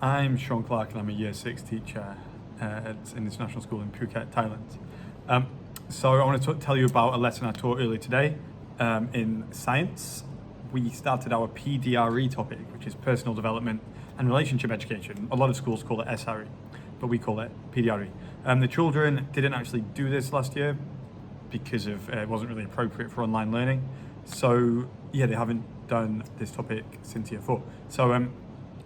I'm Sean Clark and I'm a Year 6 teacher at an international school in Phuket, Thailand. So I want to tell you about a lesson I taught earlier today in science. We started our PDRE topic, which is personal development and relationship education. A lot of schools call it SRE, but we call it PDRE. The children didn't actually do this last year because it wasn't really appropriate for online learning. So yeah, they haven't done this topic since year 4. So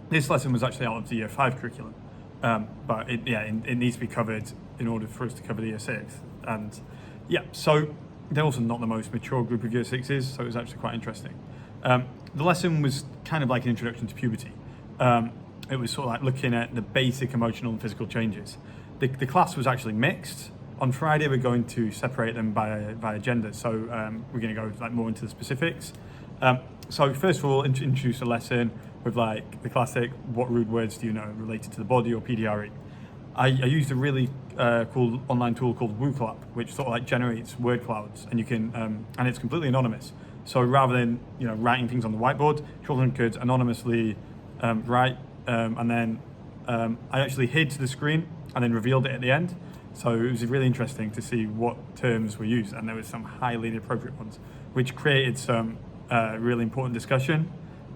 this lesson was actually out of the year 5 curriculum, but it needs to be covered in order for us to cover the year 6. And yeah, so they're also not the most mature group of year 6s, so it was actually quite interesting. The lesson was kind of like an introduction to puberty. It was sort of like looking at the basic emotional and physical changes. The class was actually mixed. On Friday, we're going to separate them by gender, so we're going to go like more into the specifics. So first of all, introduce a lesson with like the classic, what rude words do you know related to the body, or PDRE. I used a really cool online tool called WooClap, which sort of like generates word clouds, and you can and it's completely anonymous. So rather than writing things on the whiteboard, children could anonymously write, and then I actually hid the screen and then revealed it at the end. So it was really interesting to see what terms were used, and there were some highly inappropriate ones, which created some really important discussion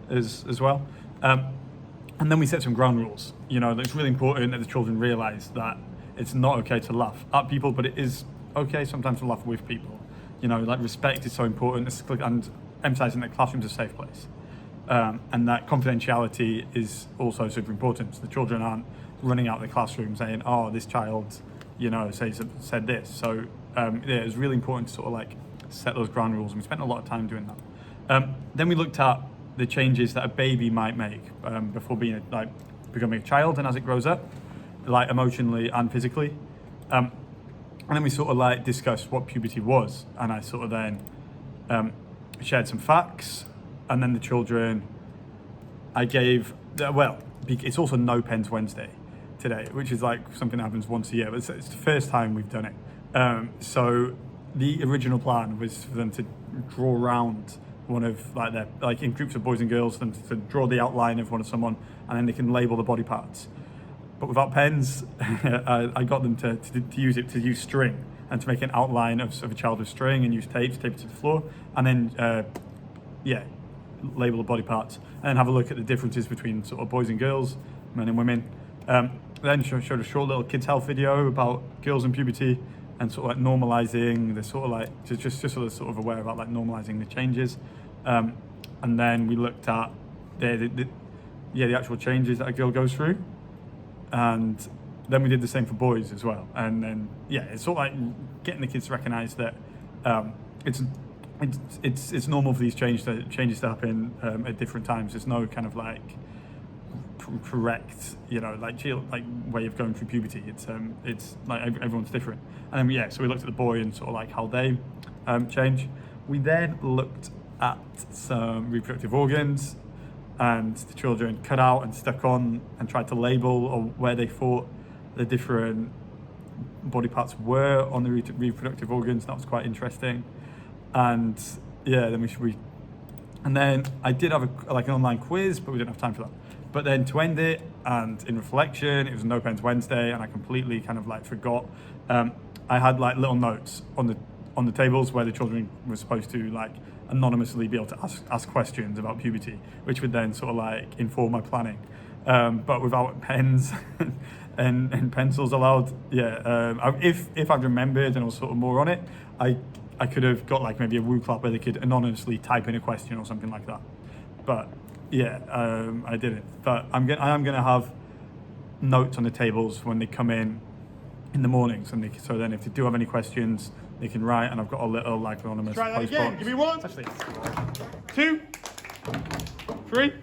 as well. And then we set some ground rules. It's really important that the children realise that it's not okay to laugh at people, but it is okay sometimes to laugh with people. Like respect is so important, and emphasising that classroom's a safe place. And that confidentiality is also super important. So the children aren't running out of the classroom saying, oh, this child, said this. So it was really important to sort of like set those ground rules, and we spent a lot of time doing that. Then we looked at the changes that a baby might make before becoming a child, and as it grows up, like emotionally and physically. And then we sort of like discussed what puberty was, and I sort of then shared some facts, and then the children, I gave, it's also No Pens Wednesday today, which is like something that happens once a year, but it's the first time we've done it. So the original plan was for them to draw around one of their in groups of boys and girls, them to draw the outline of someone, and then they can label the body parts. But without pens, I got them to use string and to make an outline of a child with string, and use tape it to the floor, and then label the body parts, and then have a look at the differences between sort of boys and girls, men and women. Then showed a short little kids health video about girls and puberty, and sort of like normalizing the sort of like just sort of aware about like normalizing the changes. And then we looked at the actual changes that a girl goes through, and then we did the same for boys as well. And then it's sort of like getting the kids to recognize that it's normal for these changes to happen at different times. There's no kind of like correct way of going through puberty. It's like everyone's different. And then so we looked at the boy and sort of like how they change. We then looked at some reproductive organs, and the children cut out and stuck on and tried to label or where they thought the different body parts were on the reproductive organs. That was quite interesting. And then I did have an online quiz, but we didn't have time for that. But then to end it, and in reflection, it was No Pens Wednesday, and I completely kind of like forgot. I had like little notes on the tables where the children were supposed to like anonymously be able to ask questions about puberty, which would then sort of like inform my planning. But without pens and pencils allowed, if I'd remembered and I was sort of more on it, I could have got like maybe a WooClap where they could anonymously type in a question or something like that. But I didn't. But I am gonna have notes on the tables when they come in the mornings, and so then if they do have any questions, they can write, and I've got a little like anonymous Try that post again. box. Give me 1, 2, 3.